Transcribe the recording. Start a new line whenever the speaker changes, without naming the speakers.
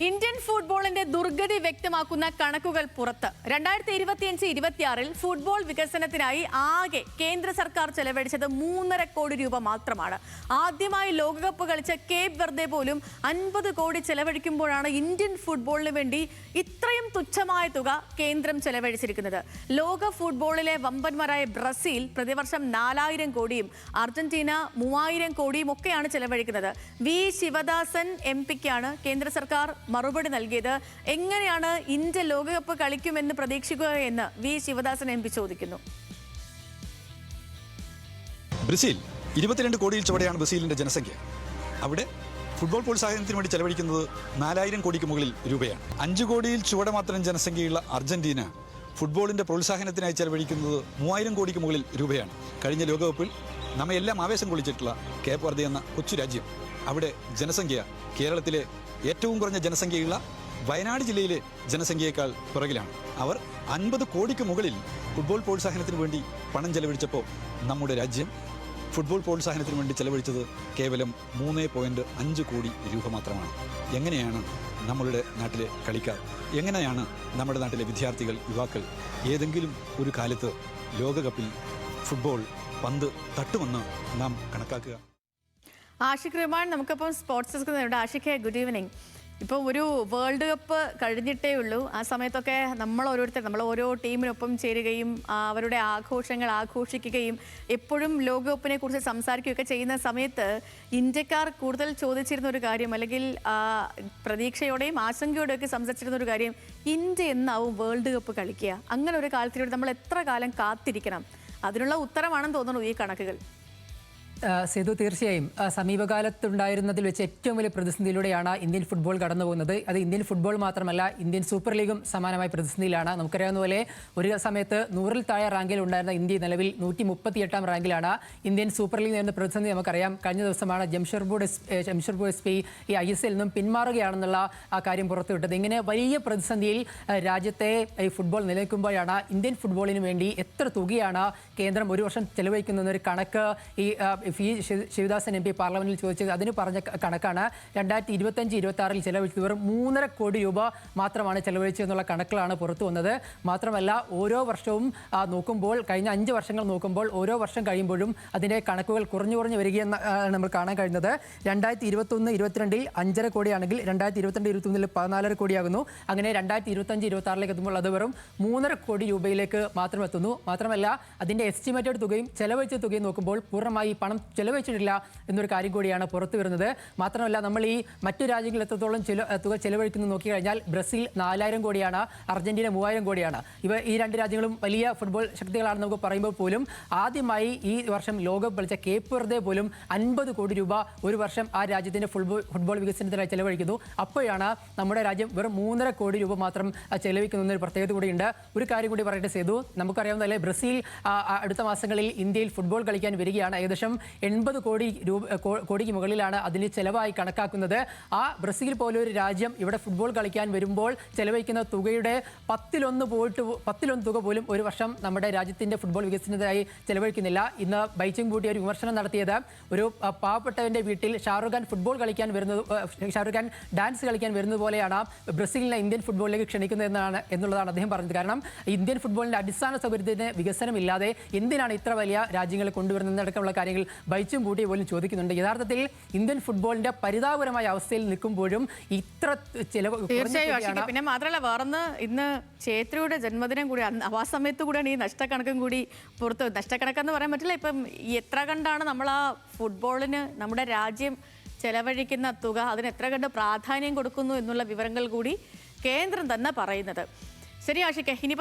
Indian ഫുട്ബോളിന്റെ ദുർഗതി വ്യക്തമാക്കുന്ന കണക്കുകൾ പുറത്ത്. 2025-26 ഫുട്ബോൾ വികസനത്തിനായി ആകെ കേന്ദ്ര സർക്കാർ ചെലവഴിച്ചത് 3.5 കോടി രൂപ മാത്രമാണ്. ആദ്യമായി ലോകകപ്പ് കളിച്ച കേപ്പ് വെർദെ പോലും 50 കോടി ചെലവഴിക്കുമ്പോഴാണ് ഇന്ത്യൻ ഫുട്ബോളിന് വേണ്ടി ഇത്രയും തുച്ഛമായ തുക കേന്ദ്രം ചെലവഴിച്ചിരിക്കുന്നത്. ലോക ഫുട്ബോളിലെ വമ്പന്മാരായ ബ്രസീൽ പ്രതിവർഷം 4000 കോടിയും അർജന്റീന 3000 കോടിയും ഒക്കെയാണ് ചെലവഴിക്കുന്നത്. വി ശിവദാസൻ എംപിക്കാണ് കേന്ദ്ര സർക്കാർ മറുപടി നൽകിയത്. എങ്ങനെയാണ് ഇന്ത്യ ലോകകപ്പ് കളിക്കുമെന്ന് പ്രതീക്ഷിക്കുകയെന്ന് വി ശിവദാസൻ എംപി ചോദിക്കുന്നു.
ബ്രസീൽ 22 കോടിയിൽ ചുവടെയാണ് ബ്രസീലിന്റെ ജനസംഖ്യ. അവിടെ ഫുട്ബോൾ പ്രോത്സാഹനത്തിന് വേണ്ടി ചെലവഴിക്കുന്നത് 4000 കോടിക്ക് മുകളിൽ രൂപയാണ്. 5 കോടിയിൽ ചുവടെ മാത്രം ജനസംഖ്യയുള്ള അർജന്റീന ഫുട്ബോളിന്റെ പ്രോത്സാഹനത്തിനായി ചെലവഴിക്കുന്നത് 3000 കോടിക്ക് മുകളിൽ രൂപയാണ്. കഴിഞ്ഞ ലോകകപ്പിൽ നമ്മയെല്ലാം ആവേശം കൊള്ളിച്ചിട്ടുള്ള കേപ്പ് വെർദെ എന്ന കൊച്ചു രാജ്യം, അവിടെ ജനസംഖ്യ കേരളത്തിലെ ഏറ്റവും കുറഞ്ഞ ജനസംഖ്യയുള്ള വയനാട് ജില്ലയിലെ ജനസംഖ്യയേക്കാൾ പിറകിലാണ്. അവർ 50 കോടിക്ക് മുകളിൽ ഫുട്ബോൾ പ്രോത്സാഹനത്തിന് വേണ്ടി പണം ചെലവഴിച്ചപ്പോൾ നമ്മുടെ രാജ്യം ഫുട്ബോൾ പ്രോത്സാഹനത്തിന് വേണ്ടി ചെലവഴിച്ചത് കേവലം 3.5 കോടി രൂപ മാത്രമാണ്. എങ്ങനെയാണ് നമ്മളുടെ നാട്ടിലെ കളിക്കാർ, എങ്ങനെയാണ് നമ്മുടെ നാട്ടിലെ വിദ്യാർത്ഥികൾ, യുവാക്കൾ ഏതെങ്കിലും ഒരു കാലത്ത് ലോകകപ്പിൽ ഫുട്ബോൾ പന്ത് തട്ടുമെന്ന് നാം കണക്കാക്കുക?
ആഷിഖ് റഹ്മാൻ നമുക്കിപ്പം sports desk. Ashiq, good evening. ഇപ്പോൾ ഒരു വേൾഡ് കപ്പ് കഴിഞ്ഞിട്ടേ ഉള്ളൂ. ആ സമയത്തൊക്കെ നമ്മൾ ഓരോ ടീമിനൊപ്പം ചേരുകയും അവരുടെ ആഘോഷങ്ങൾ ആഘോഷിക്കുകയും എപ്പോഴും ലോകകപ്പിനെ കുറിച്ച് സംസാരിക്കുകയൊക്കെ ചെയ്യുന്ന സമയത്ത് ഇന്ത്യക്കാർ കൂടുതൽ ചോദിച്ചിരുന്ന ഒരു കാര്യം, അല്ലെങ്കിൽ പ്രതീക്ഷയോടെയും ആശങ്കയോടെയൊക്കെ സംസാരിച്ചിരുന്ന ഒരു കാര്യം, ഇന്ത്യ എന്നാവും വേൾഡ് കപ്പ് കളിക്കുക? അങ്ങനെ ഒരു കാലത്തിലൂടെ നമ്മൾ എത്ര കാലം കാത്തിരിക്കണം? അതിനുള്ള ഉത്തരമാണെന്ന് തോന്നുന്നു ഈ കണക്കുകൾ.
സേതു, തീർച്ചയായും സമീപകാലത്തുണ്ടായിരുന്നതിൽ വെച്ച് ഏറ്റവും വലിയ പ്രതിസന്ധിയിലൂടെയാണ് ഇന്ത്യൻ ഫുട്ബോൾ കടന്നു പോകുന്നത്. അത് ഇന്ത്യൻ ഫുട്ബോൾ മാത്രമല്ല, ഇന്ത്യൻ സൂപ്പർ ലീഗും സമാനമായ പ്രതിസന്ധിയിലാണ്. നമുക്കറിയാവുന്ന പോലെ ഒരു സമയത്ത് 100-ൽ താഴെ റാങ്കിൽ ഉണ്ടായിരുന്ന ഇന്ത്യ നിലവിൽ 138-ാം റാങ്കിലാണ്. ഇന്ത്യൻ സൂപ്പർ ലീഗ് നേരിടുന്ന പ്രതിസന്ധി നമുക്കറിയാം. കഴിഞ്ഞ ദിവസമാണ് ജംഷഡ്പൂർ SP ഈ ISL നിന്നും പിന്മാറുകയാണെന്നുള്ള ആ കാര്യം പുറത്തുവിട്ടത്. ഇങ്ങനെ വലിയ പ്രതിസന്ധിയിൽ രാജ്യത്തെ ഈ ഫുട്ബോൾ നിലനിൽക്കുമ്പോഴാണ് ഇന്ത്യൻ ഫുട്ബോളിന് വേണ്ടി എത്ര തുകയാണ് കേന്ദ്രം ഒരു വർഷം ചെലവഴിക്കുന്നതെന്നൊരു കണക്ക് ഈ ശിവദാസൻ MP പാർലമെന്റിൽ ചോദിച്ചത്. അതിന് പറഞ്ഞ കണക്കാണ് 2025-26 ചെലവഴിച്ചത് വെറും 3.5 കോടി രൂപ മാത്രമാണ് ചെലവഴിച്ചതെന്നുള്ള കണക്കുകളാണ് പുറത്തു വന്നത്. മാത്രമല്ല, ഓരോ വർഷവും നോക്കുമ്പോൾ, കഴിഞ്ഞ 5 വർഷങ്ങൾ നോക്കുമ്പോൾ, ഓരോ വർഷം കഴിയുമ്പോഴും അതിൻ്റെ കണക്കുകൾ കുറഞ്ഞു വരികയെന്ന് നമ്മൾ കാണാൻ കഴിയുന്നത്. 2021-22 5.5 കോടിയാണെങ്കിൽ 2022-23 14.5 കോടിയാകുന്നു. അങ്ങനെ 2025-26 എത്തുമ്പോൾ അത് വെറും 3.5 കോടി രൂപയിലേക്ക് മാത്രം എത്തുന്നു. മാത്രമല്ല, അതിൻ്റെ എസ്റ്റിമേറ്റഡ് തുകയും ചെലവഴിച്ച തുകയും നോക്കുമ്പോൾ പൂർണ്ണമായി പണം ചെലവഴിച്ചിട്ടില്ല എന്നൊരു കാര്യം കൂടിയാണ് പുറത്തു വരുന്നത്. മാത്രമല്ല, നമ്മൾ ഈ മറ്റു രാജ്യങ്ങളിൽ എത്രത്തോളം തുക ചെലവഴിക്കുന്നത് നോക്കിക്കഴിഞ്ഞാൽ ബ്രസീൽ 4000 കോടിയാണ്, അർജന്റീന 3000 കോടിയാണ്. ഈ രണ്ട് രാജ്യങ്ങളും വലിയ ഫുട്ബോൾ ശക്തികളാണെന്ന് നമുക്ക് പറയുമ്പോൾ പോലും ആദ്യമായി ഈ വർഷം ലോകകപ്പ് കളിച്ച കേപ്പ് വെർദെ പോലും 50 കോടി രൂപ ഒരു വർഷം ആ രാജ്യത്തിൻ്റെ ഫുട്ബോൾ വികസനത്തിനായി ചെലവഴിക്കുന്നു. അപ്പോഴാണ് നമ്മുടെ രാജ്യം വെറും 3.5 കോടി രൂപ മാത്രം ചെലവഴിക്കുന്നൊരു പ്രത്യേകത കൂടിയുണ്ട്. ഒരു കാര്യം കൂടി പറയട്ടെ സേതു, നമുക്കറിയാവുന്നതല്ലേ, ബ്രസീൽ അടുത്ത മാസങ്ങളിൽ ഇന്ത്യയിൽ ഫുട്ബോൾ കളിക്കാൻ വരികയാണ്. ഏകദേശം 80 കോടിക്ക് മുകളിലാണ് അതിന് ചെലവായി കണക്കാക്കുന്നത്. ആ ബ്രസീൽ പോലൊരു രാജ്യം ഇവിടെ ഫുട്ബോൾ കളിക്കാൻ വരുമ്പോൾ ചെലവഴിക്കുന്ന തുകയുടെ 10 തുക പോലും ഒരു വർഷം നമ്മുടെ രാജ്യത്തിൻ്റെ ഫുട്ബോൾ വികസനത്തിനായി ചെലവഴിക്കുന്നില്ല. ഇന്ന് ബൈച്ചിങ് ബൂട്ടി ഒരു വിമർശനം നടത്തിയത്, ഒരു പാവപ്പെട്ടവൻ്റെ വീട്ടിൽ ഷാറുഖ് ഖാൻ ഡാൻസ് കളിക്കാൻ വരുന്നത് പോലെയാണ് ബ്രസീലിനെ ഇന്ത്യൻ ഫുട്ബോളിലേക്ക് ക്ഷണിക്കുന്നത് എന്നുള്ളതാണ് അദ്ദേഹം പറഞ്ഞത്. കാരണം ഇന്ത്യൻ ഫുട്ബോളിൻ്റെ അടിസ്ഥാന സൗകര്യത്തിന് വികസനമില്ലാതെ എന്തിനാണ് ഇത്ര വലിയ രാജ്യങ്ങളെ കൊണ്ടുവരുന്നതടക്കമുള്ള കാര്യങ്ങൾ ബൈച്ചും ബൂട്ടി പോലും ചോദിക്കുന്നുണ്ട്. യഥാർത്ഥത്തിൽ ഇന്ത്യൻ ഫുട്ബോളിന്റെ പരിതാപകരമായ അവസ്ഥയിൽ നിൽക്കുമ്പോഴും ഇത്ര ചിലവ്.
തീർച്ചയായും. പിന്നെ മാത്രമല്ല, വേറൊന്ന്, ഇന്ന് ഛേത്രിയുടെ ജന്മദിനം കൂടി, ആ സമയത്ത് കൂടിയാണ് ഈ നഷ്ടക്കണക്കും കൂടി പുറത്ത്. നഷ്ടക്കണക്കെന്ന് പറയാൻ പറ്റില്ല. ഇപ്പം എത്ര കണ്ടാണ് നമ്മൾ ആ ഫുട്ബോളിന് നമ്മുടെ രാജ്യം ചെലവഴിക്കുന്ന തുക, അതിന് എത്ര കണ്ട് പ്രാധാന്യം കൊടുക്കുന്നു എന്നുള്ള വിവരങ്ങൾ കൂടി കേന്ദ്രം തന്നെ പറയുന്നത്. ശരി ആഷിഖ്, ഇനിയിപ്പം